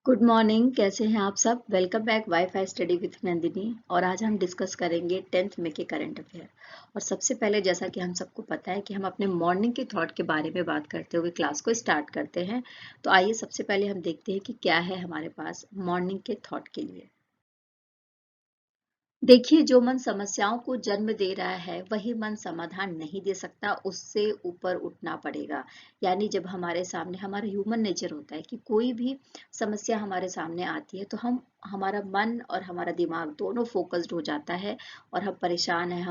Good morning. कैसे हैं आप सब? Welcome back wifi study with Nandini. और आज हम डिस्कस करेंगे 10th में के करंट अफेयर। और सबसे पहले जैसा कि हम सबको पता है कि हम अपने मॉर्निंग के थॉट के बारे में बात करते हुए क्लास को स्टार्ट करते हैं। तो आइए सबसे पहले हम देखते हैं कि क्या है हमारे पास मॉर्निंग के थॉट के लिए। देखिए, जो मन समस्याओं को जन्म दे रहा है वही मन समाधान नहीं दे सकता, उससे ऊपर उठना पड़ेगा। यानी जब हमारे सामने हमारा ह्यूमन नेचर होता है कि कोई भी समस्या हमारे सामने आती है तो हमारा मन और हमारा दिमाग दोनों फोकस्ड हो जाता है और हम परेशान हैं,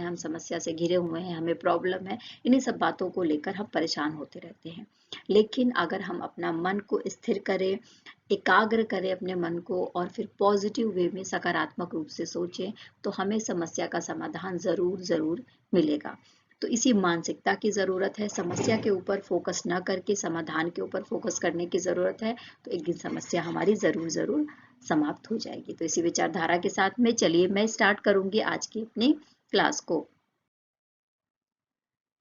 हम समस्या से घिरे हुए हैं, हमें प्रॉब्लम है। इन्हीं सब बातों को लेकर हम परेशान होते रहते हैं। लेकिन अगर हम अपना मन को स्थिर करें, एकाग्र करें अपने मन को और फिर पॉजिटिव वे में सकारात्मक रूप से सोचें, तो हमें समस्या का समाधान ज़रूर ज़रूर मिलेगा। तो इसी मानसिकता की ज़रूरत है। समस्या के ऊपर फोकस ना करके समाधान के ऊपर फोकस करने की ज़रूरत है। तो एक दिन समस्या हमारी ज़रूर ज़रूर समाप्त हो जाएगी। तो इसी विचारधारा के साथ में चलिए मैं स्टार्ट करूंगी आज की अपनी क्लास को।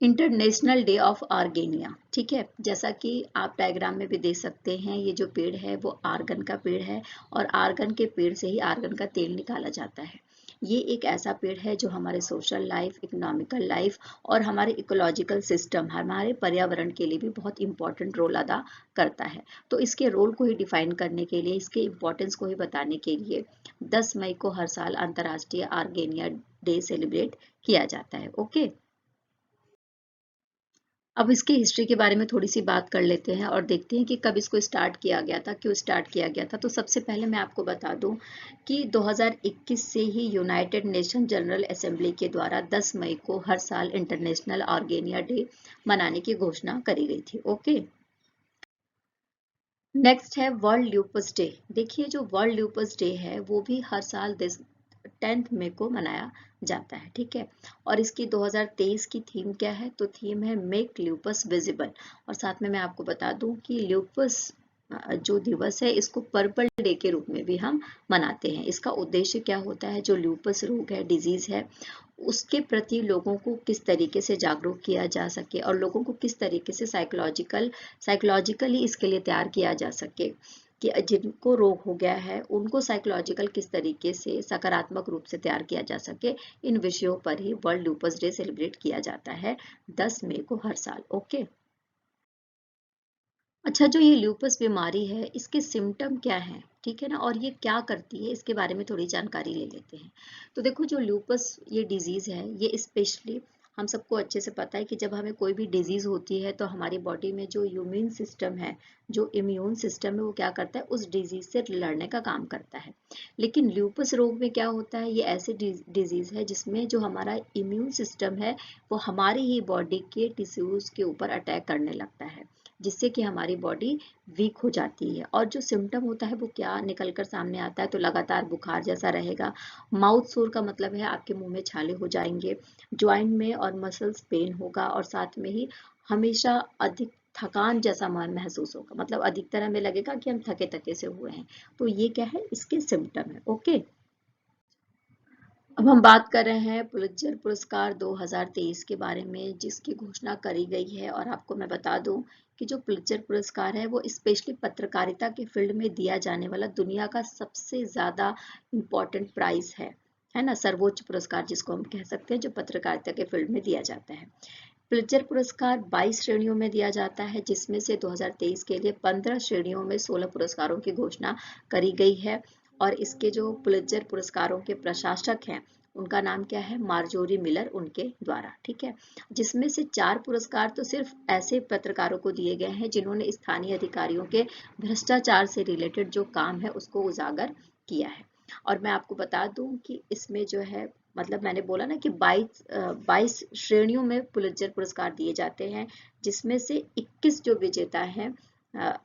International day of Argania. ठीक है, जैसा कि आप डायग्राम में भी देख सकते हैं, ये जो पेड़ है वो आर्गन का पेड़ है और आर्गन के पेड़ से ही आर्गन का तेल निकाला जाता है। ये एक ऐसा पेड़ है जो हमारे सोशल लाइफ, इकोनॉमिकल लाइफ और हमारे इकोलॉजिकल सिस्टम, हमारे पर्यावरण के लिए भी बहुत इंपॉर्टेंट रोल अदा करता है। तो इसके रोल को ही डिफाइन करने के लिए, इसके इम्पोर्टेंस को ही बताने के लिए 10 मई को हर साल अंतर्राष्ट्रीय आर्गेनिया डे सेलिब्रेट किया जाता है। ओके, अब इसकी हिस्ट्री के बारे में थोड़ी सी बात कर लेते हैं और देखते हैं कि कब इसको स्टार्ट किया गया था, क्यों स्टार्ट किया गया था। तो सबसे पहले मैं आपको बता दूं कि 2021 से ही यूनाइटेड नेशन जनरल असेंबली के द्वारा 10 मई को हर साल इंटरनेशनल ऑर्गेनिया डे मनाने की घोषणा करी गई थी। ओके, नेक्स्ट है वर्ल्ड ल्यूपस डे। देखिए, जो वर्ल्ड ल्यूपस डे है वो भी हर साल 10th मई को मनाया जाता है। ठीक है, और इसकी 2023 की थीम क्या है? तो थीम है मेक ल्यूपस विजिबल। और साथ में मैं आपको बता दूं कि ल्यूपस जो दिवस है इसको पर्पल डे के रूप में भी हम मनाते हैं। इसका उद्देश्य क्या होता है? जो ल्यूपस रोग है, डिजीज है, उसके प्रति लोगों को किस तरीके से जागरूक किया जा सके और लोगों को किस तरीके से साइकोलॉजिकली इसके लिए तैयार किया जा सके कि जिनको रोग हो गया है उनको साइकोलॉजिकल किस तरीके से सकारात्मक रूप से तैयार किया जा सके। इन विषयों पर ही वर्ल्ड लूपस डे सेलिब्रेट किया जाता है 10 मई को हर साल। ओके, अच्छा, जो ये ल्यूपस बीमारी है इसके सिम्टम क्या हैं? ठीक है ना, और ये क्या करती है इसके बारे में थोड़ी जानकारी ले लेते हैं। तो देखो, जो ल्यूपस ये डिजीज है, ये स्पेशली हम सबको अच्छे से पता है कि जब हमें कोई भी डिजीज होती है तो हमारी बॉडी में जो इम्यून सिस्टम है वो क्या करता है? उस डिजीज से लड़ने का काम करता है। लेकिन ल्यूपस रोग में क्या होता है? ये ऐसी डिजीज है जिसमें जो हमारा इम्यून सिस्टम है वो हमारी ही बॉडी के टिश्यूज के ऊपर अटैक करने लगता है, जिससे कि हमारी बॉडी वीक हो जाती है। और जो सिम्टम होता है वो क्या निकल कर सामने आता है? तो लगातार बुखार जैसा रहेगा। माउथ सोर का मतलब है आपके मुंह में छाले हो जाएंगे, ज्वाइंट में और मसल्स पेन होगा और साथ में ही हमेशा अधिक थकान जैसा महसूस होगा। मतलब अधिकतर हमें लगेगा कि हम थके थके से हुए हैं। तो ये क्या है? इसके सिम्टम है। ओके, अब हम बात कर रहे हैं पुलित्जर पुरस्कार 2023 के बारे में, जिसकी घोषणा करी गई है। और आपको मैं बता दूं कि जो पुलित्जर पुरस्कार है वो स्पेशली पत्रकारिता के फील्ड में दिया जाने वाला दुनिया का सबसे ज्यादा इम्पोर्टेंट प्राइज है ना, सर्वोच्च पुरस्कार जिसको हम कह सकते हैं, जो पत्रकारिता के फील्ड में दिया जाता है। पुलित्जर पुरस्कार 22 श्रेणियों में दिया जाता है, जिसमें से 2023 के लिए 15 श्रेणियों में 16 पुरस्कारों की घोषणा करी गई है। और इसके जो पुलित्जर पुरस्कारों के प्रशासक हैं उनका नाम क्या है? मार्जोरी मिलर, उनके द्वारा। ठीक है, जिसमें से 4 पुरस्कार तो सिर्फ ऐसे पत्रकारों को दिए गए हैं जिन्होंने स्थानीय अधिकारियों के भ्रष्टाचार से रिलेटेड जो काम है उसको उजागर किया है। और मैं आपको बता दूं कि इसमें जो है, मतलब मैंने बोला ना कि 22 श्रेणियों में पुलित्जर पुरस्कार दिए जाते हैं, जिसमें से 21 जो विजेता हैं,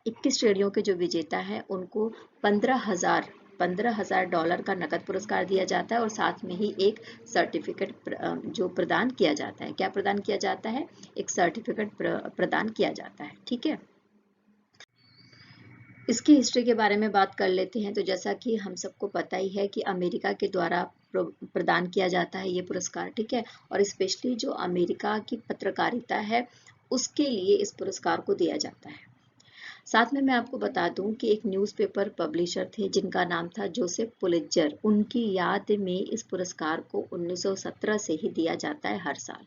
21 श्रेणियों के जो विजेता हैं उनको 15,000 डॉलर का नकद पुरस्कार दिया जाता है और साथ में ही एक सर्टिफिकेट जो प्रदान किया जाता है। क्या प्रदान किया जाता है? एक सर्टिफिकेट प्रदान किया जाता है। ठीक है, इसकी हिस्ट्री के बारे में बात कर लेते हैं। तो जैसा कि हम सबको पता ही है कि अमेरिका के द्वारा प्रदान किया जाता है ये पुरस्कार। ठीक है, और स्पेशली जो अमेरिका की पत्रकारिता है उसके लिए इस पुरस्कार को दिया जाता है। साथ में मैं आपको बता दूं कि एक न्यूज़पेपर पब्लिशर थे जिनका नाम था जोसेफ पुलित्जर, उनकी याद में इस पुरस्कार को 1917 से ही दिया जाता है हर साल।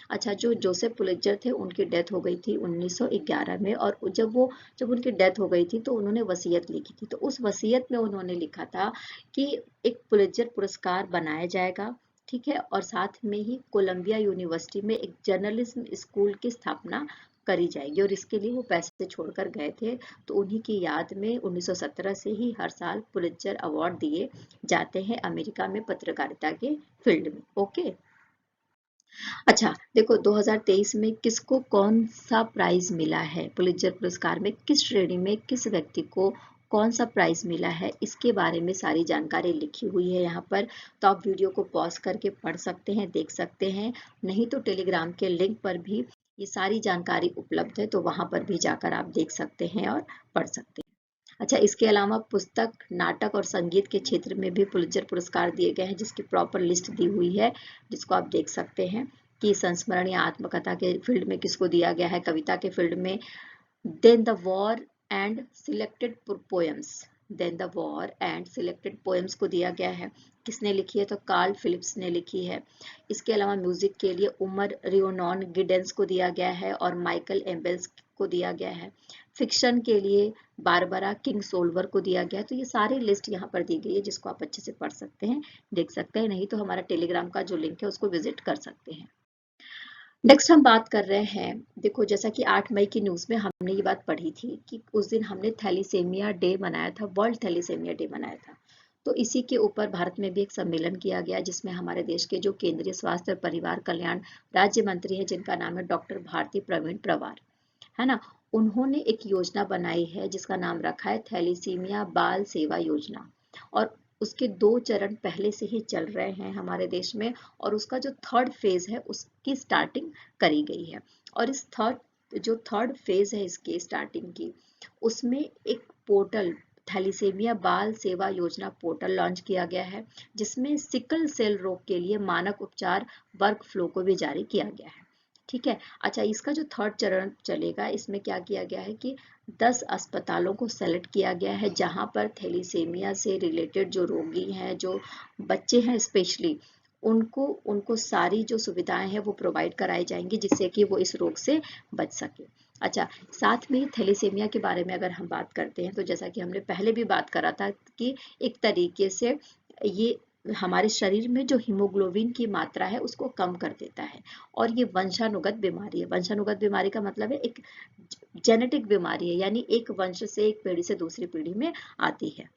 अच्छा, जो जोसेफ पुलित्जर थे उनकी डेथ हो गई थी 1911 में, और जब उनकी डेथ हो गई थी तो उन्होंने वसीयत लिखी थी। तो उस वसीयत में उन्होंने लिखा था कि एक पुलित्जर पुरस्कार बनाया जाएगा, ठीक है, और साथ में ही कोलंबिया यूनिवर्सिटी में एक जर्नलिज्म स्कूल की स्थापना करी जाएगी, और इसके लिए वो पैसे छोड़कर गए थे। तो उन्हीं की याद में 1917 से ही हर साल पुलित्जर अवार्ड दिए जाते हैं अमेरिका में पत्रकारिता के फील्ड में। ओके। अच्छा देखो, 2023 में किसको कौन सा प्राइज मिला है, पुलित्जर पुरस्कार में किस श्रेणी में किस व्यक्ति को कौन सा प्राइज मिला है, इसके बारे में सारी जानकारी लिखी हुई है यहाँ पर। तो आप वीडियो को पॉज करके पढ़ सकते हैं, देख सकते हैं, नहीं तो टेलीग्राम के लिंक पर भी ये सारी जानकारी उपलब्ध है, तो वहां पर भी जाकर आप देख सकते हैं और पढ़ सकते हैं। अच्छा, इसके अलावा पुस्तक, नाटक और संगीत के क्षेत्र में भी पुलित्जर पुरस्कार दिए गए हैं, जिसकी प्रॉपर लिस्ट दी हुई है, जिसको आप देख सकते हैं कि संस्मरण या आत्मकथा के फील्ड में किसको दिया गया है, कविता के फील्ड में then the war and selected poems, then the war and selected poems को दिया गया है। किसने लिखी है, तो कार्ल फिलिप्स ने लिखी है। इसके अलावा म्यूजिक के लिए उमर रियोनॉन गिडेंस को दिया गया है और माइकल एम्बेल्स को दिया गया है। फिक्शन के लिए बारबरा किंग सोल्वर को दिया गया है। तो ये सारी लिस्ट यहाँ पर दी गई है, जिसको आप अच्छे से पढ़ सकते हैं, देख सकते हैं, नहीं तो हमारा टेलीग्राम का जो लिंक है उसको विजिट कर सकते हैं। नेक्स्ट हम बात कर रहे हैं, देखो जैसा कि 8 मई की न्यूज़ में हमने ये बात पढ़ी थी कि उस दिन हमने थैलीसीमिया डे मनाया था, वर्ल्ड थैलीसीमिया डे मनाया था। तो इसी के ऊपर भारत में भी एक सम्मेलन किया गया, जिसमें हमारे देश के जो केंद्रीय स्वास्थ्य और परिवार कल्याण राज्य मंत्री है, जिनका नाम है डॉक्टर भारती प्रवीण प्रवार, है ना, उन्होंने एक योजना बनाई है जिसका नाम रखा है थैलीसीमिया बाल सेवा योजना। और उसके 2 चरण पहले से ही चल रहे हैं हमारे देश में, और उसका जो थर्ड फेज है उसकी स्टार्टिंग करी गई है। और इस थर्ड फेज है इसकी स्टार्टिंग की, उसमें एक पोर्टल, थैलीसीमिया बाल सेवा योजना पोर्टल लॉन्च किया गया है, जिसमें सिकल सेल रोग के लिए मानक उपचार वर्क फ्लो को भी जारी किया गया है, ठीक है। अच्छा, इसका जो थर्ड चरण चलेगा, इसमें क्या किया गया है कि 10 अस्पतालों को सेलेक्ट किया गया है, जहां पर थैलीसीमिया से रिलेटेड जो रोगी हैं, जो बच्चे हैं स्पेशली, उनको उनको सारी जो सुविधाएं हैं वो प्रोवाइड कराई जाएंगी, जिससे कि वो इस रोग से बच सके। अच्छा, साथ में थैलीसीमिया के बारे में अगर हम बात करते हैं, तो जैसा कि हमने पहले भी बात करा था कि एक तरीके से ये हमारे शरीर में जो हीमोग्लोबिन की मात्रा है उसको कम कर देता है, और ये वंशानुगत बीमारी है। वंशानुगत बीमारी का मतलब है एक जेनेटिक बीमारी है, यानी एक वंश से एक पीढ़ी से दूसरी पीढ़ी में आती है।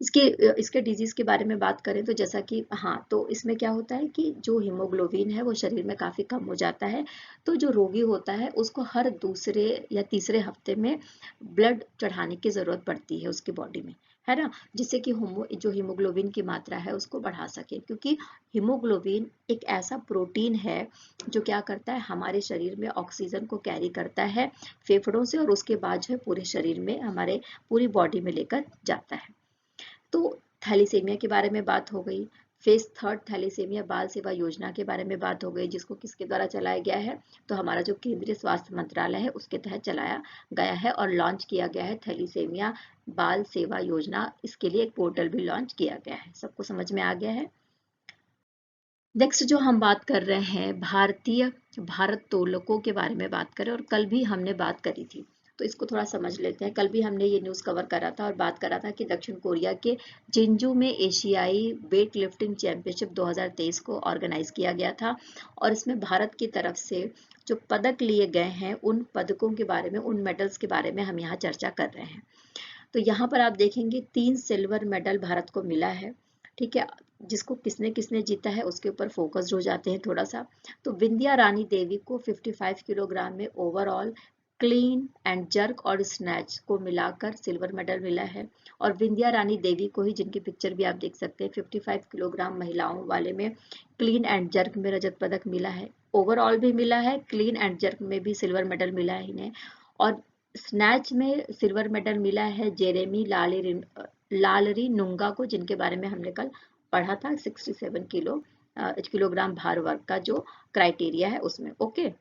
इसके इसके डिजीज के बारे में बात करें तो जैसा कि हाँ, तो इसमें क्या होता है कि जो हीमोग्लोबिन है वो शरीर में काफी कम हो जाता है, तो जो रोगी होता है उसको हर दूसरे या तीसरे हफ्ते में ब्लड चढ़ाने की जरूरत पड़ती है उसकी बॉडी में, है ना, जिससे कि जो हीमोग्लोबिन की मात्रा है उसको बढ़ा सके, क्योंकि हीमोग्लोबिन एक ऐसा प्रोटीन है जो क्या करता है, हमारे शरीर में ऑक्सीजन को कैरी करता है फेफड़ों से, और उसके बाद जो है पूरे शरीर में, हमारे पूरी बॉडी में लेकर जाता है। तो थैलीसीमिया के बारे में बात हो गई। फेज थर्ड थैलीसीमिया बाल सेवा योजना के बारे में बात हो गई, जिसको किसके द्वारा चलाया गया है, तो हमारा जो केंद्रीय स्वास्थ्य मंत्रालय है उसके तहत चलाया गया है और लॉन्च किया गया है थैलीसीमिया बाल सेवा योजना। इसके लिए एक पोर्टल भी लॉन्च किया गया है। सबको समझ में आ गया है। नेक्स्ट जो हम बात कर रहे हैं, भारतीय भारत्तोलकों के बारे में बात करें, और कल भी हमने बात करी थी, तो इसको थोड़ा समझ लेते हैं। कल भी हमने ये न्यूज़ कवर करा था और बात करा था कि दक्षिण कोरिया के जिंजू में एशियाई वेट लिफ्टिंग चैंपियनशिप 2023 को ऑर्गेनाइज किया गया था, और इसमें भारत की तरफ से जो पदक लिए गए हैं, उन पदकों के बारे में, उन मेडल्स के बारे में हम यहाँ चर्चा कर रहे हैं। तो यहाँ पर आप देखेंगे 3 सिल्वर मेडल भारत को मिला है, ठीक है। जिसको किसने किसने जीता है उसके ऊपर फोकस्ड हो जाते हैं थोड़ा सा। तो विंध्या रानी देवी को 55 किलोग्राम में ओवरऑल क्लीन एंड जर्क और स्नैच को मिलाकर सिल्वर मेडल मिला है, और विंध्या रानी देवी को ही, जिनकी पिक्चर भी आप देख सकते हैं, 55 किलोग्राम महिलाओं वाले में क्लीन एंड जर्क में रजत पदक मिला है, ओवरऑल भी मिला है, क्लीन एंड जर्क में भी सिल्वर मेडल मिला है इन्हें, और स्नैच में सिल्वर मेडल मिला है जेरेमी लालरी नुंगा को, जिनके बारे में हमने कल पढ़ा था, 67 किलोग्राम भार वर्ग का जो क्राइटेरिया है उसमें। ओके।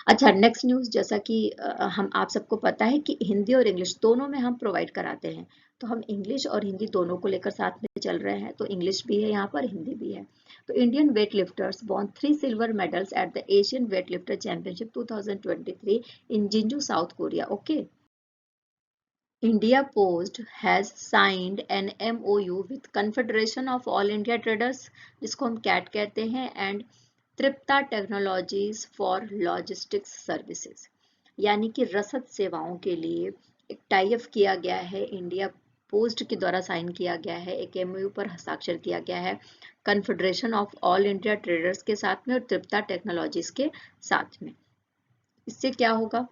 अच्छा, नेक्स्ट न्यूज़, जैसा कि हम आप सबको पता है कि हिंदी और इंग्लिश दोनों में हम प्रोवाइड कराते हैं, तो हम इंग्लिश और हिंदी दोनों को लेकर साथ में चल रहे हैं, तो इंग्लिश भी है यहाँ पर, हिंदी भी है। तो Indian weightlifters won 3 silver medals at the Asian weightlifter championship 2023 in Jinju, South Korea. Okay. India Post has signed an MOU with Confederation of All India Traders, जिसको हम कैट कहते हैं, and Tripta technologies for logistics services, यानी कि रसद सेवाओं के लिए एक टाई अप किया गया है, इंडिया पोस्ट के द्वारा साइन किया गया है, एक एमओयू पर हस्ताक्षर किया गया है confederation of all India traders के साथ में और तृप्ता टेक्नोलॉजीज के साथ में। इससे क्या होगा?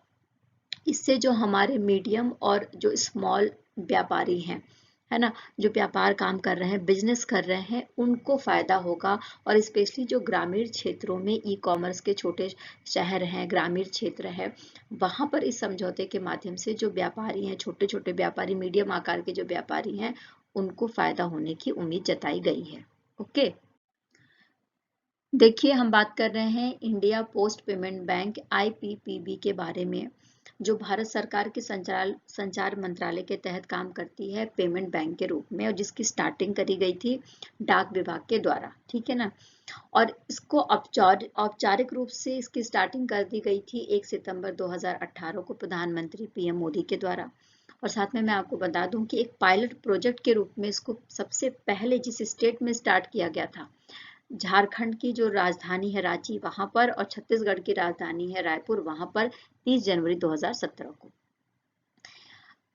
इससे जो हमारे मीडियम और जो स्मॉल व्यापारी हैं, है ना, जो व्यापार काम कर रहे हैं, बिजनेस कर रहे हैं, उनको फायदा होगा। और स्पेशली जो ग्रामीण क्षेत्रों में ई कॉमर्स के छोटे शहर हैं, ग्रामीण क्षेत्र है, वहां पर इस समझौते के माध्यम से जो व्यापारी हैं, छोटे छोटे व्यापारी, मीडियम आकार के जो व्यापारी हैं, उनको फायदा होने की उम्मीद जताई गई है। ओके। देखिए, हम बात कर रहे हैं India post payment bank IPPB के बारे में, जो भारत सरकार के संचार मंत्रालय के तहत काम करती है पेमेंट बैंक के रूप में, और जिसकी स्टार्टिंग करी गई थी डाक विभाग के द्वारा, ठीक है ना। और इसको औपचारिक रूप से इसकी स्टार्टिंग कर दी गई थी 1 सितंबर 2018 को प्रधानमंत्री पीएम मोदी के द्वारा। और साथ में मैं आपको बता दूं कि एक पायलट प्रोजेक्ट के रूप में इसको सबसे पहले जिस स्टेट में स्टार्ट किया गया था, झारखंड की जो राजधानी है रांची, वहां पर, और छत्तीसगढ़ की राजधानी है रायपुर, वहां पर 30 जनवरी 2017 को।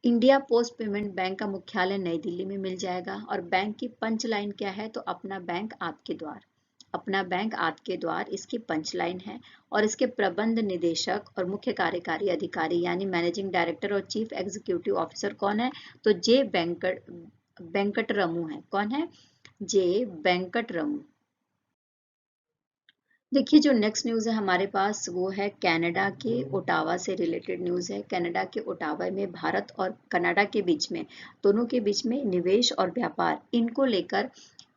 इंडिया पोस्ट पेमेंट बैंक का मुख्यालय नई दिल्ली में मिल जाएगा। और बैंक की पंच लाइन क्या है? तो अपना बैंक आपके द्वार, अपना बैंक आपके द्वार इसकी पंच लाइन है। और इसके प्रबंध निदेशक और मुख्य कार्यकारी अधिकारी यानी मैनेजिंग डायरेक्टर और चीफ एग्जीक्यूटिव ऑफिसर कौन है? तो जे वेंकटरमू है। कौन है? जे वेंकटरमू। देखिए, जो नेक्स्ट न्यूज़ है हमारे पास, वो है कनाडा के ओटावा से रिलेटेड न्यूज़ है। कनाडा के ओटावा में भारत और कनाडा के बीच में, दोनों के बीच में निवेश और व्यापार, इनको लेकर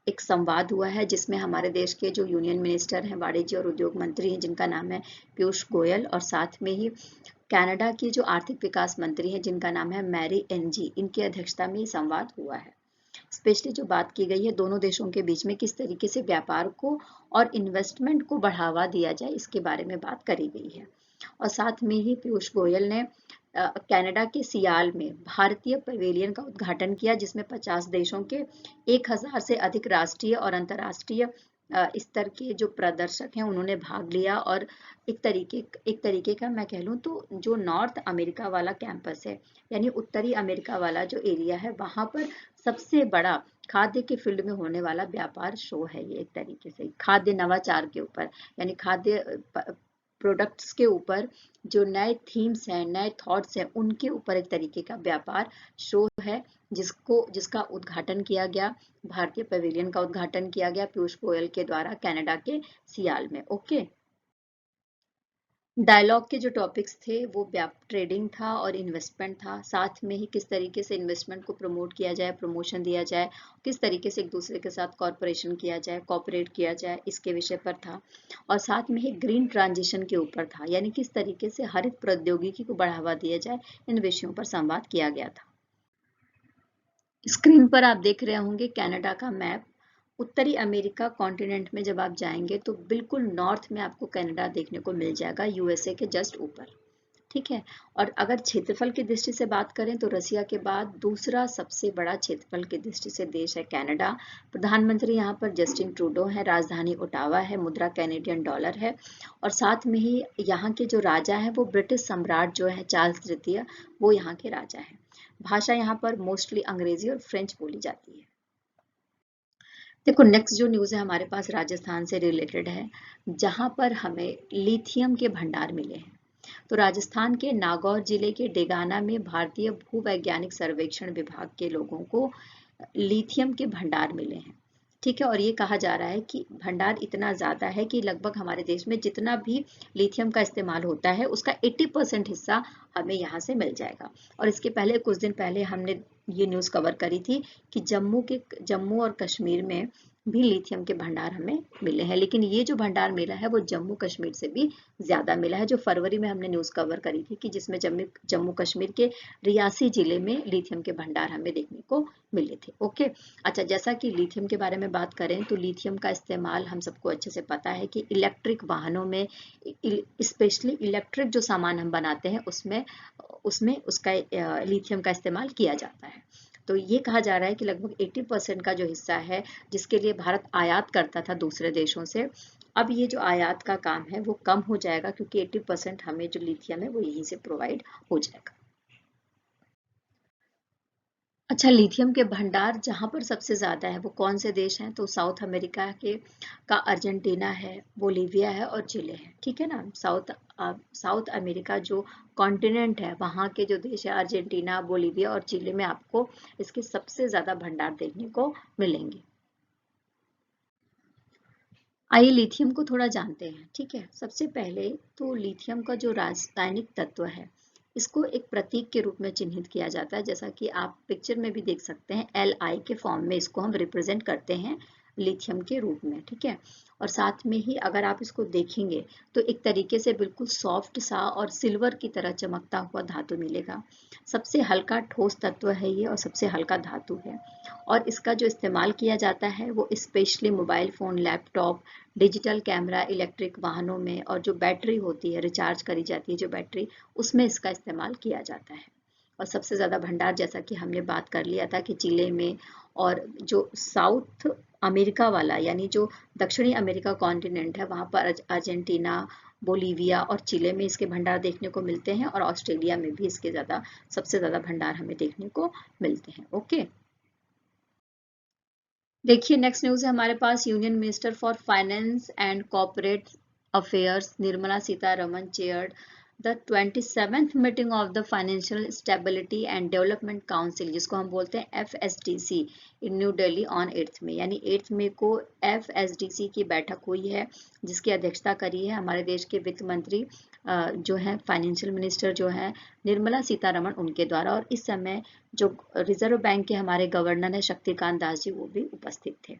एक संवाद हुआ है, जिसमें हमारे देश के जो यूनियन मिनिस्टर हैं, वाणिज्य और उद्योग मंत्री हैं, जिनका नाम है पीयूष गोयल, और साथ में ही कनाडा की जो आर्थिक विकास मंत्री हैं, जिनका नाम है मैरी एनजी, इनकी अध्यक्षता में ये संवाद हुआ है। स्पेशली जो बात की गई है दोनों देशों के बीच में किस तरीके से व्यापार को और इन्वेस्टमेंट को बढ़ावा दिया जाए, इसके बारे में बात करी गई है। और साथ में ही पीयूष गोयल ने कनाडा के सियाल में भारतीय पवेलियन का उद्घाटन किया, जिसमें 50 देशों के 1000 से अधिक राष्ट्रीय और अंतर्राष्ट्रीय स्तर के जो प्रदर्शक हैं, उन्होंने भाग लिया। और एक तरीके का मैं कह लूँ तो जो नॉर्थ अमेरिका वाला कैंपस है, यानी उत्तरी अमेरिका वाला जो एरिया है, वहां पर सबसे बड़ा खाद्य के फील्ड में होने वाला व्यापार शो है ये, एक तरीके से खाद्य नवाचार के ऊपर, यानी खाद्य प्रोडक्ट्स के ऊपर जो नए थीम्स हैं, नए थॉट्स हैं, उनके ऊपर एक तरीके का व्यापार शो है, जिसका उद्घाटन किया गया, भारतीय पवेलियन का उद्घाटन किया गया पीयूष गोयल के द्वारा कनाडा के सियाल में। ओके। डायलॉग के जो टॉपिक्स थे वो ट्रेडिंग था और इन्वेस्टमेंट था, साथ में ही किस तरीके से इन्वेस्टमेंट को प्रमोट किया जाए, प्रमोशन दिया जाए, किस तरीके से एक दूसरे के साथ कॉर्पोरेशन किया जाए, कॉपरेट किया जाए, इसके विषय पर था। और साथ में ही ग्रीन ट्रांजिशन के ऊपर था, यानी किस तरीके से हरित प्रौद्योगिकी को बढ़ावा दिया जाए, इन विषयों पर संवाद किया गया था। स्क्रीन पर आप देख रहे होंगे कनाडा का मैप। उत्तरी अमेरिका कॉन्टिनेंट में जब आप जाएंगे तो बिल्कुल नॉर्थ में आपको कनाडा देखने को मिल जाएगा, यूएसए के जस्ट ऊपर, ठीक है। और अगर क्षेत्रफल की दृष्टि से बात करें तो रसिया के बाद दूसरा सबसे बड़ा क्षेत्रफल की दृष्टि से देश है कनाडा। प्रधानमंत्री यहाँ पर जस्टिन ट्रूडो है, राजधानी ओटावा है, मुद्रा कैनेडियन डॉलर है। और साथ में ही यहाँ के जो राजा है वो ब्रिटिश सम्राट जो है चार्ल्स तृतीय, वो यहाँ के राजा है। भाषा यहाँ पर मोस्टली अंग्रेजी और फ्रेंच बोली जाती है। देखो, नेक्स्ट जो न्यूज़ है हमारे पास राजस्थान से रिलेटेड है, जहाँ पर हमें लिथियम के भंडार मिले हैं। तो राजस्थान के नागौर जिले के डेगाना में भारतीय भूवैज्ञानिक सर्वेक्षण विभाग के लोगों को लिथियम के भंडार मिले हैं, ठीक है। और ये कहा जा रहा है कि भंडार इतना ज्यादा है कि लगभग हमारे देश में जितना भी लिथियम का इस्तेमाल होता है उसका 80% हिस्सा हमें यहाँ से मिल जाएगा। और इसके पहले कुछ दिन पहले हमने ये न्यूज़ कवर करी थी कि जम्मू और कश्मीर में भी लिथियम के भंडार हमें मिले हैं, लेकिन ये जो भंडार मिला है वो जम्मू कश्मीर से भी ज्यादा मिला है, जो फरवरी में हमने न्यूज कवर करी थी कि जिसमें जम्मू कश्मीर के रियासी जिले में लिथियम के भंडार हमें देखने को मिले थे। ओके, अच्छा, जैसा कि लिथियम के बारे में बात करें तो लिथियम का इस्तेमाल हम सबको अच्छे से पता है कि इलेक्ट्रिक वाहनों में, स्पेशली इलेक्ट्रिक जो सामान हम बनाते हैं उसमें उसमें उसका लिथियम का इस्तेमाल किया जाता है। तो ये कहा जा रहा है कि लगभग 80% का जो हिस्सा है जिसके लिए भारत आयात करता था दूसरे देशों से, अब ये जो आयात का काम है वो कम हो जाएगा, क्योंकि 80% हमें जो लिथियम है वो यहीं से प्रोवाइड हो जाएगा। अच्छा, लिथियम के भंडार जहाँ पर सबसे ज़्यादा है वो कौन से देश हैं? तो साउथ अमेरिका के का अर्जेंटीना है, बोलीविया है और चिले है। ठीक है ना, साउथ अमेरिका जो कॉन्टिनेंट है वहाँ के जो देश है अर्जेंटीना, बोलीविया और चिले में आपको इसके सबसे ज़्यादा भंडार देखने को मिलेंगे। आइए लिथियम को थोड़ा जानते हैं। ठीक है, सबसे पहले तो लिथियम का जो रासायनिक तत्व है इसको एक प्रतीक के रूप में चिन्हित किया जाता है, जैसा कि आप पिक्चर में भी देख सकते हैं, Li के फॉर्म में इसको हम रिप्रेजेंट करते हैं लिथियम के रूप में। ठीक है, और साथ में ही अगर आप इसको देखेंगे तो एक तरीके से बिल्कुल सॉफ्ट सा और सिल्वर की तरह चमकता हुआ धातु मिलेगा। सबसे हल्का ठोस तत्व है ये और सबसे हल्का धातु है, और इसका जो इस्तेमाल किया जाता है वो specially mobile phone, laptop, digital camera, electric वाहनों में, और जो बैटरी होती है, रिचार्ज करी जाती है जो बैटरी, उसमें इसका इस्तेमाल किया जाता है। और सबसे ज़्यादा भंडार, जैसा कि हमने बात कर लिया था कि चिले में, और जो साउथ अमेरिका वाला यानी जो दक्षिणी अमेरिका कॉन्टिनेंट है वहाँ पर अर्जेंटीना, बोलीविया और चिले में इसके भंडार देखने को मिलते हैं, और ऑस्ट्रेलिया में भी इसके सबसे ज़्यादा भंडार हमें देखने को मिलते हैं। ओके, देखिए नेक्स्ट न्यूज़ है हमारे पास। Union minister for finance and corporate affairs Nirmala Sitharaman chaired the 27th meeting of the financial stability and development council, जिसको हम बोलते हैं FSDC, in New Delhi on 8 May, यानी 8 मई को FSDC की बैठक हुई है जिसकी अध्यक्षता करी है हमारे देश के वित्त मंत्री जो है, फाइनेंशियल मिनिस्टर जो है निर्मला सीतारमण, उनके द्वारा। और इस समय जो रिजर्व बैंक के हमारे गवर्नर है शक्तिकांत दास जी, वो भी उपस्थित थे।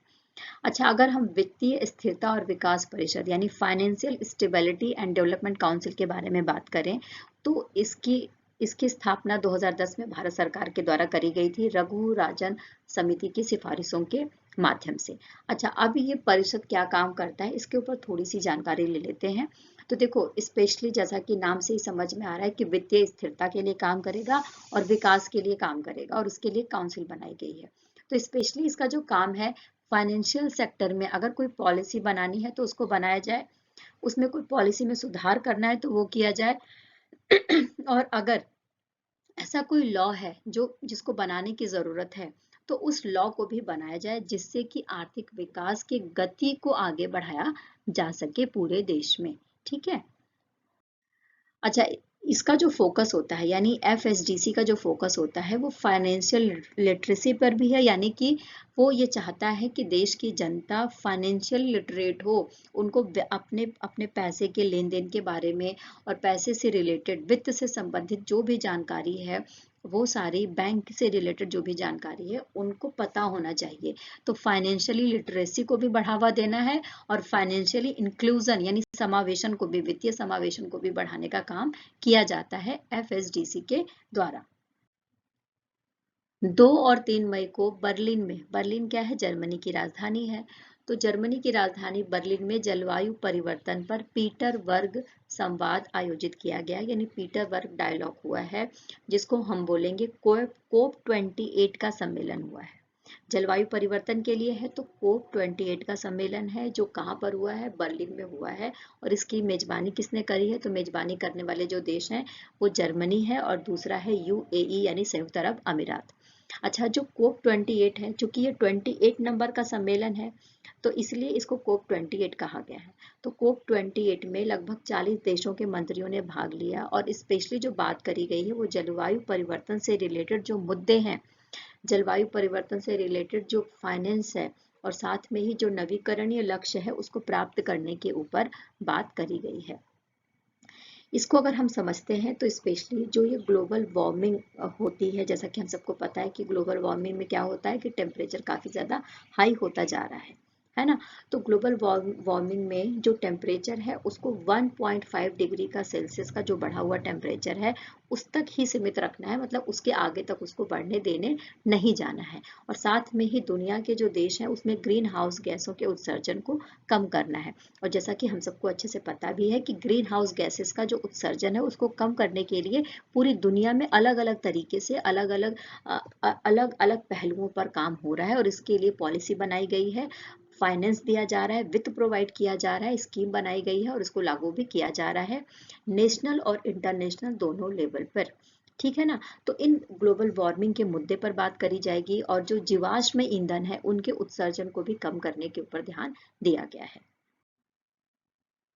अच्छा, अगर हम वित्तीय स्थिरता और विकास परिषद यानी financial stability and development council के बारे में बात करें तो इसकी स्थापना 2010 में भारत सरकार के द्वारा करी गई थी, रघु राजन समिति की सिफारिशों के माध्यम से। अच्छा, अब ये परिषद क्या काम करता है इसके ऊपर थोड़ी सी जानकारी ले लेते हैं। तो देखो, स्पेशली जैसा कि नाम से ही समझ में आ रहा है कि वित्तीय स्थिरता के लिए काम करेगा और विकास के लिए काम करेगा, और उसके लिए काउंसिल बनाई गई है। तो स्पेशली इसका जो काम है, फाइनेंशियल सेक्टर में अगर कोई पॉलिसी बनानी है तो उसको बनाया जाए, उसमें कोई पॉलिसी में सुधार करना है तो वो किया जाए और अगर ऐसा कोई लॉ है जो जिसको बनाने की जरूरत है तो उस लॉ को भी बनाया जाए, जिससे कि आर्थिक विकास की गति को आगे बढ़ाया जा सके पूरे देश में। ठीक है, अच्छा, इसका जो फोकस होता है यानी FSDC का जो फोकस होता है वो फाइनेंशियल लिटरेसी पर भी है, यानी कि वो ये चाहता है कि देश की जनता फाइनेंशियल लिटरेट हो, उनको अपने अपने पैसे के लेन देन के बारे में और पैसे से रिलेटेड, वित्त से संबंधित जो भी जानकारी है, वो सारी बैंक से रिलेटेड जो भी जानकारी है उनको पता होना चाहिए। तो फाइनेंशियली लिटरेसी को भी बढ़ावा देना है और फाइनेंशियली इंक्लूजन यानी समावेशन को भी, वित्तीय समावेशन को भी बढ़ाने का काम किया जाता है FSDC के द्वारा। 2 और 3 मई को बर्लिन में, बर्लिन क्या है, जर्मनी की राजधानी है, तो जर्मनी की राजधानी बर्लिन में जलवायु परिवर्तन पर पीटरबर्ग संवाद आयोजित किया गया, यानी पीटरबर्ग डायलॉग हुआ है, जिसको हम बोलेंगे कोप 28 का सम्मेलन हुआ है। जलवायु परिवर्तन के लिए है तो कोप 28 का सम्मेलन है, जो कहाँ पर हुआ है, बर्लिन में हुआ है। और इसकी मेजबानी किसने करी है, तो मेजबानी करने वाले जो देश हैं वो जर्मनी है और दूसरा है UAE यानी संयुक्त अरब अमीरात। अच्छा, जो कोप 28 है, चूंकि ये 28 नंबर का सम्मेलन है तो इसलिए इसको कोप 28 कहा गया है। तो कोप 28 में लगभग 40 देशों के मंत्रियों ने भाग लिया, और स्पेशली जो बात करी गई है वो जलवायु परिवर्तन से रिलेटेड जो मुद्दे हैं, जलवायु परिवर्तन से रिलेटेड जो फाइनेंस है और साथ में ही जो नवीकरणीय लक्ष्य है उसको प्राप्त करने के ऊपर बात करी गई है। इसको अगर हम समझते हैं तो स्पेशली जो ये ग्लोबल वार्मिंग होती है, जैसा कि हम सबको पता है कि ग्लोबल वार्मिंग में क्या होता है कि टेम्परेचर काफ़ी ज़्यादा हाई होता जा रहा है। है ना। तो ग्लोबल वार्मिंग में जो टेम्परेचर है उसको 1.5 डिग्री का सेल्सियस का जो बढ़ा हुआ टेम्परेचर है उस तक ही सीमित रखना है, मतलब उसके आगे तक उसको बढ़ने देने नहीं जाना है। और साथ में ही दुनिया के जो देश हैं उसमें ग्रीन हाउस गैसों के उत्सर्जन को कम करना है। और जैसा कि हम सबको अच्छे से पता भी है कि ग्रीन हाउस गैसेस का जो उत्सर्जन है उसको कम करने के लिए पूरी दुनिया में अलग अलग तरीके से अलग अलग पहलुओं पर काम हो रहा है, और इसके लिए पॉलिसी बनाई गई है, फाइनेंस दिया जा रहा है, वित्त प्रोवाइड किया जा रहा है, स्कीम बनाई गई है और इसको लागू भी किया जा रहा है नेशनल और इंटरनेशनल दोनों लेवल पर। ठीक है ना। तो इन ग्लोबल वार्मिंग के मुद्दे पर बात करी जाएगी और जो जीवाश्म ईंधन है उनके उत्सर्जन को भी कम करने के ऊपर ध्यान दिया गया है।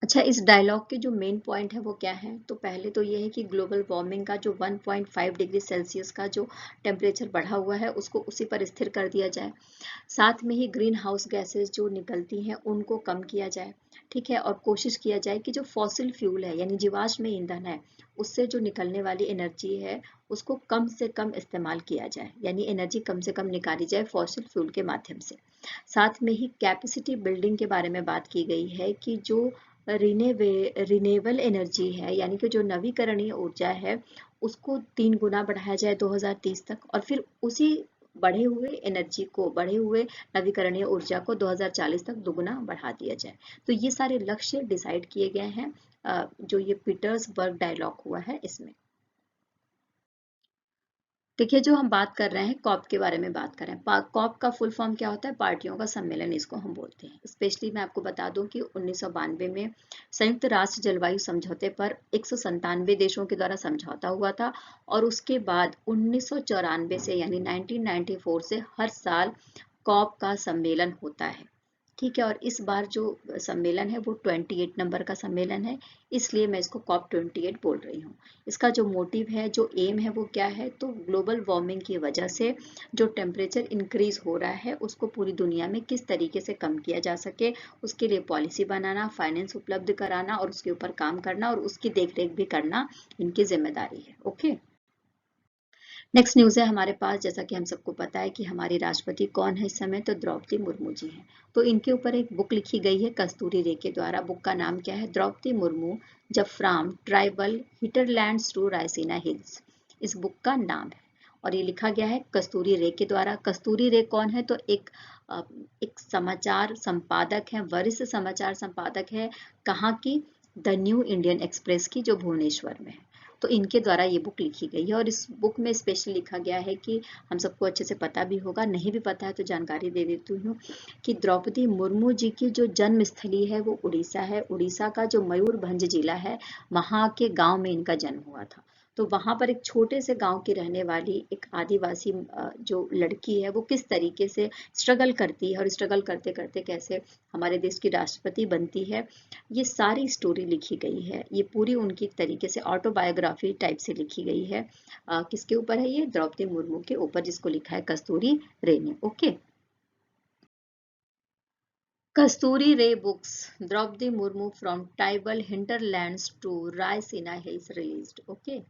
अच्छा, इस डायलॉग के जो मेन पॉइंट है वो क्या है, तो पहले तो ये है कि ग्लोबल वार्मिंग का जो 1.5 डिग्री सेल्सियस का जो टेम्परेचर बढ़ा हुआ है उसको उसी पर स्थिर कर दिया जाए। साथ में ही ग्रीन हाउस गैसेस जो निकलती हैं उनको कम किया जाए। ठीक है। और कोशिश किया जाए कि जो फॉसिल फ्यूल है यानी जीवाश्म ईंधन है उससे जो निकलने वाली एनर्जी है उसको कम से कम इस्तेमाल किया जाए, यानी एनर्जी कम से कम निकाली जाए फॉसिल फ्यूल के माध्यम से। साथ में ही कैपेसिटी बिल्डिंग के बारे में बात की गई है कि जो रिनेबल एनर्जी है यानी कि जो नवीकरणीय ऊर्जा है उसको 3 गुना बढ़ाया जाए 2030 तक, और फिर उसी बढ़े हुए नवीकरणीय ऊर्जा को 2040 तक दोगुना बढ़ा दिया जाए। तो ये सारे लक्ष्य डिसाइड किए गए हैं जो ये पीटर्सबर्ग डायलॉग हुआ है इसमें। देखिए, जो हम बात कर रहे हैं कॉप के बारे में बात कर रहे हैं। कॉप का फुल फॉर्म क्या होता है? पार्टियों का सम्मेलन इसको हम बोलते हैं। स्पेशली मैं आपको बता दूं कि 1992 में संयुक्त राष्ट्र जलवायु समझौते पर 197 देशों के द्वारा समझौता हुआ था, और उसके बाद 1994 से यानी 1994 से हर साल कॉप का सम्मेलन होता है। ठीक है। और इस बार जो सम्मेलन है वो 28 नंबर का सम्मेलन है, इसलिए मैं इसको कॉप 28 बोल रही हूँ। इसका जो मोटिव है, जो एम है वो क्या है, तो ग्लोबल वार्मिंग की वजह से जो टेम्परेचर इंक्रीज हो रहा है उसको पूरी दुनिया में किस तरीके से कम किया जा सके उसके लिए पॉलिसी बनाना, फाइनेंस उपलब्ध कराना और उसके ऊपर काम करना और उसकी देखरेख भी करना इनकी जिम्मेदारी है। ओके। नेक्स्ट न्यूज़ है हमारे पास, जैसा कि हम सबको पता है कि हमारी राष्ट्रपति कौन है इस समय, तो द्रौपदी मुर्मू जी हैं। तो इनके ऊपर एक बुक लिखी गई है कस्तूरी रे के द्वारा। बुक का नाम क्या है? Draupadi Murmu the from tribal hinterlands to Raisina hills, इस बुक का नाम है। और ये लिखा गया है कस्तूरी रे के द्वारा। कस्तूरी रे कौन है? तो एक समाचार संपादक है, वरिष्ठ समाचार संपादक है। कहाँ की? द न्यू इंडियन एक्सप्रेस की, जो भुवनेश्वर में है। तो इनके द्वारा ये बुक लिखी गई है, और इस बुक में स्पेशली लिखा गया है कि हम सबको अच्छे से पता भी होगा, नहीं भी पता है तो जानकारी दे देती हूँ कि द्रौपदी मुर्मू जी की जो जन्म स्थली है वो उड़ीसा है। उड़ीसा का जो मयूरभंज जिला है वहाँ के गांव में इनका जन्म हुआ था। तो वहां पर एक छोटे से गांव की रहने वाली एक आदिवासी जो लड़की है वो किस तरीके से स्ट्रगल करती है और स्ट्रगल करते करते कैसे हमारे देश की राष्ट्रपति बनती है, ये सारी स्टोरी लिखी गई है। ये पूरी उनकी तरीके से ऑटोबायोग्राफी टाइप से लिखी गई है। किसके ऊपर है? ये द्रौपदी मुर्मू के ऊपर, जिसको लिखा है कस्तूरी रे ने। Okay. Kasturi Ray books Droupadi Murmu from tribal hinterlands to Raisina hills released. Okay.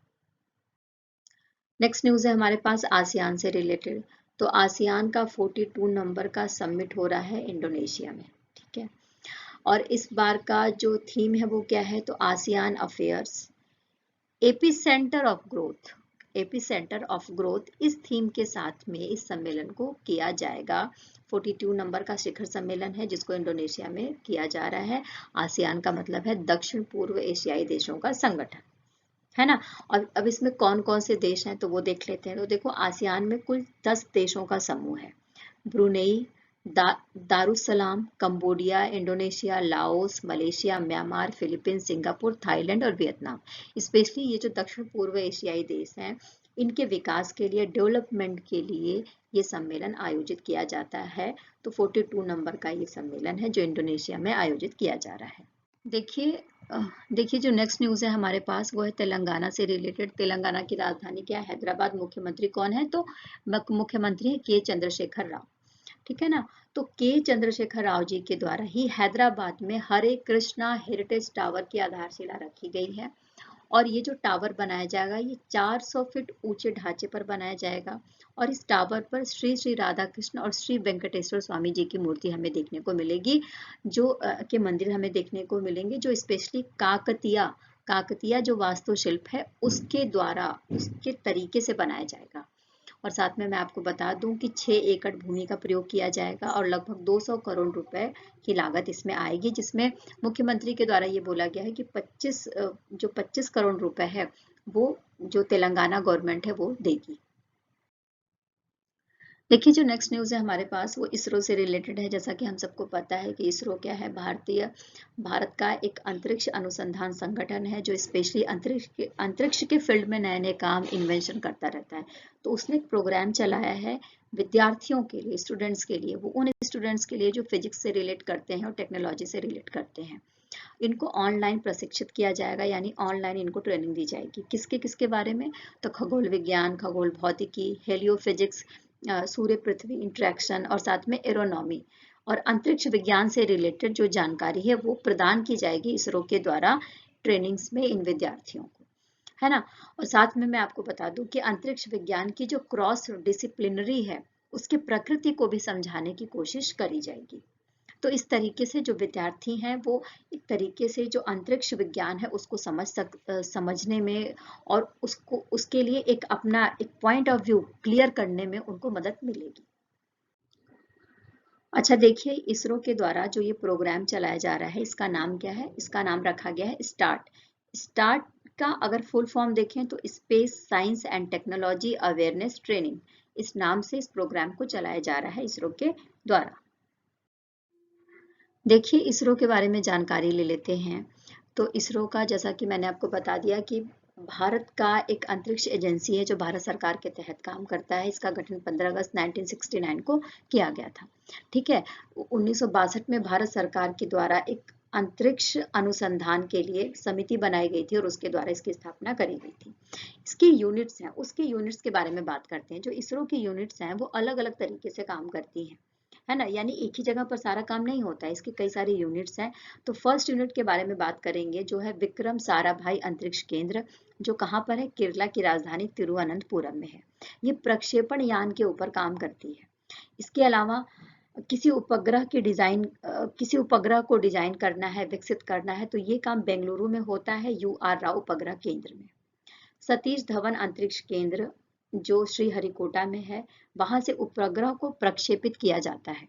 Next news है हमारे पास आसियान से रिलेटेड। तो आसियान का 42 नंबर का समिट हो रहा है इंडोनेशिया में। ठीक है। और इस बार का जो थीम है वो क्या है? तो ASEAN affairs AP centre of growth. AP centre of growth इस थीम के साथ में इस सम्मेलन को किया जाएगा। 42 नंबर का शिखर सम्मेलन है जिसको इंडोनेशिया में किया जा रहा है। आसियान का मतलब है दक्षिण पूर्व एशियाई देशों का संगठन, है ना। और अब इसमें कौन कौन से देश हैं तो वो देख लेते हैं। तो देखो, आसियान में कुल 10 देशों का समूह है। Brunei, Darussalam, Cambodia, Indonesia, Laos, Malaysia, Myanmar, Philippines, Singapore, Thailand और वियतनाम। स्पेशली ये जो दक्षिण पूर्व एशियाई देश हैं इनके विकास के लिए, डेवलपमेंट के लिए ये सम्मेलन आयोजित किया जाता है। तो 42 नंबर का ये सम्मेलन है जो इंडोनेशिया में आयोजित किया जा रहा है। देखिए देखिए, जो नेक्स्ट न्यूज़ है हमारे पास वो है तेलंगाना से रिलेटेड। तेलंगाना की राजधानी क्या है? हैदराबाद। मुख्यमंत्री कौन है? तो मुख्यमंत्री है के चंद्रशेखर राव। ठीक है ना। तो के चंद्रशेखर राव जी के द्वारा ही हैदराबाद में हरे कृष्णा हेरिटेज टावर की आधारशिला रखी गई है। और ये जो टावर बनाया जाएगा ये 400 फीट ऊंचे ढांचे पर बनाया जाएगा और इस टावर पर श्री श्री राधा कृष्ण और श्री वेंकटेश्वर स्वामी जी की मूर्ति हमें देखने को मिलेगी, जो के मंदिर हमें देखने को मिलेंगे, जो स्पेशली काकतिया जो वास्तुशिल्प है उसके द्वारा उसके तरीके से बनाया जाएगा। और साथ में मैं आपको बता दूं कि 6 एकड़ भूमि का प्रयोग किया जाएगा और लगभग 200 करोड़ रुपए की लागत इसमें आएगी, जिसमें मुख्यमंत्री के द्वारा ये बोला गया है कि 25 करोड़ रुपए है वो जो तेलंगाना गवर्नमेंट है वो देगी। देखिए जो नेक्स्ट न्यूज़ है हमारे पास वो इसरो से रिलेटेड है। जैसा कि हम सबको पता है कि इसरो क्या है, भारत का एक अंतरिक्ष अनुसंधान संगठन है जो स्पेशली अंतरिक्ष के फील्ड में नए नए काम इन्वेंशन करता रहता है। तो उसने एक प्रोग्राम चलाया है विद्यार्थियों के लिए, स्टूडेंट्स के लिए, वो उन स्टूडेंट्स के लिए जो फिजिक्स से रिलेट करते हैं और टेक्नोलॉजी से रिलेट करते हैं। इनको ऑनलाइन प्रशिक्षित किया जाएगा, यानी ऑनलाइन इनको ट्रेनिंग दी जाएगी। किसके किसके बारे में? तो खगोल विज्ञान, खगोल भौतिकी, हेलियोफिजिक्स, सूर्य पृथ्वी इंटरेक्शन और साथ में एरोनॉमी और अंतरिक्ष विज्ञान से रिलेटेड जो जानकारी है वो प्रदान की जाएगी इसरो के द्वारा ट्रेनिंग्स में इन विद्यार्थियों को, है ना। और साथ में मैं आपको बता दूं कि अंतरिक्ष विज्ञान की जो क्रॉस डिसिप्लिनरी है उसकी प्रकृति को भी समझाने की कोशिश करी जाएगी। तो इस तरीके से जो विद्यार्थी हैं वो एक तरीके से जो अंतरिक्ष विज्ञान है उसको समझने में और उसके लिए एक अपना एक पॉइंट ऑफ व्यू क्लियर करने में उनको मदद मिलेगी। अच्छा देखिए, इसरो के द्वारा जो ये प्रोग्राम चलाया जा रहा है इसका नाम क्या है? इसका नाम रखा गया है स्टार्ट का अगर फुल फॉर्म देखें तो space science and technology awareness training, इस नाम से इस प्रोग्राम को चलाया जा रहा है इसरो के द्वारा। देखिए इसरो के बारे में जानकारी ले लेते हैं। तो इसरो का जैसा कि मैंने आपको बता दिया कि भारत का एक अंतरिक्ष एजेंसी है जो भारत सरकार के तहत काम करता है। इसका गठन 15 अगस्त 1969 को किया गया था। ठीक है, 1962 में भारत सरकार के द्वारा एक अंतरिक्ष अनुसंधान के लिए समिति बनाई गई थी और उसके द्वारा इसकी स्थापना करी गई थी। इसके यूनिट्स हैं, उसके यूनिट्स के बारे में बात करते हैं। जो इसरो की यूनिट्स हैं वो अलग अलग तरीके से काम करती हैं, है ना, यानी एक ही जगह पर सारा काम नहीं होता है, इसके कई सारे यूनिट्स हैं। तो फर्स्ट यूनिट के बारे में बात करेंगे जो है विक्रम साराभाई अंतरिक्ष केंद्र, जो कहाँ पर है? केरला की राजधानी तिरुवनंतपुरम में है। ये प्रक्षेपण यान के ऊपर काम करती है। इसके अलावा किसी उपग्रह को डिजाइन करना है, विकसित करना है, तो ये काम बेंगलुरु में होता है UR राव उपग्रह केंद्र में। सतीश धवन अंतरिक्ष केंद्र जो श्रीहरिकोटा में है, वहां से उपग्रह को प्रक्षेपित किया जाता है।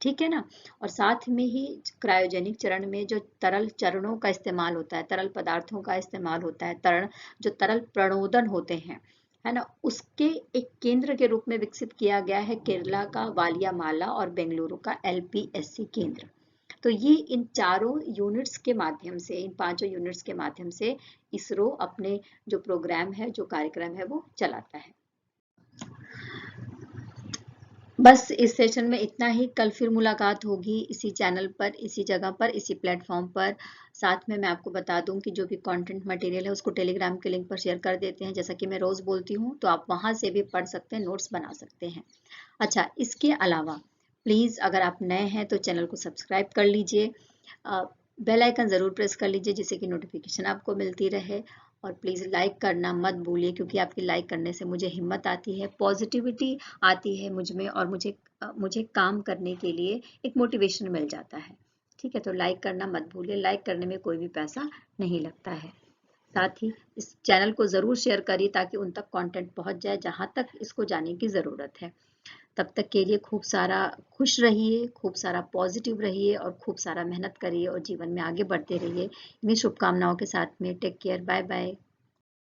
ठीक है ना। और साथ में ही क्रायोजेनिक चरण में जो तरल चरणों का इस्तेमाल होता है, तरल पदार्थों का इस्तेमाल होता है, जो तरल प्रणोदन होते हैं, है ना, उसके एक केंद्र के रूप में विकसित किया गया है केरला का वालियामाला और बेंगलुरु का LPSC केंद्र। तो ये इन चारों यूनिट्स के माध्यम से, इन पांचों यूनिट्स के माध्यम से इसरो अपने जो प्रोग्राम है, जो कार्यक्रम है वो चलाता है। बस इस सेशन में इतना ही। कल फिर मुलाकात होगी इसी चैनल पर, इसी जगह पर, इसी प्लेटफॉर्म पर। साथ में मैं आपको बता दूं कि जो भी कंटेंट मटेरियल है उसको टेलीग्राम के लिंक पर शेयर कर देते हैं, जैसा कि मैं रोज बोलती हूँ, तो आप वहां से भी पढ़ सकते हैं, नोट्स बना सकते हैं। अच्छा, इसके अलावा प्लीज अगर आप नए हैं तो चैनल को सब्सक्राइब कर लीजिए, बेल आइकन जरूर प्रेस कर लीजिए जिससे कि नोटिफिकेशन आपको मिलती रहे। और प्लीज़ लाइक करना मत भूलिए, क्योंकि आपकी लाइक करने से मुझे हिम्मत आती है, पॉजिटिविटी आती है मुझ में, और मुझे काम करने के लिए एक मोटिवेशन मिल जाता है। ठीक है, तो लाइक करना मत भूलिए। लाइक करने में कोई भी पैसा नहीं लगता है। साथ ही इस चैनल को ज़रूर शेयर करिए ताकि उन तक कंटेंट पहुंच जाए जहां तक इसको जाने की ज़रूरत है। तब तक के लिए खूब सारा खुश रहिए, खूब सारा पॉजिटिव रहिए और खूब सारा मेहनत करिए और जीवन में आगे बढ़ते रहिए। इन्हीं शुभकामनाओं के साथ में टेक केयर, बाय बाय।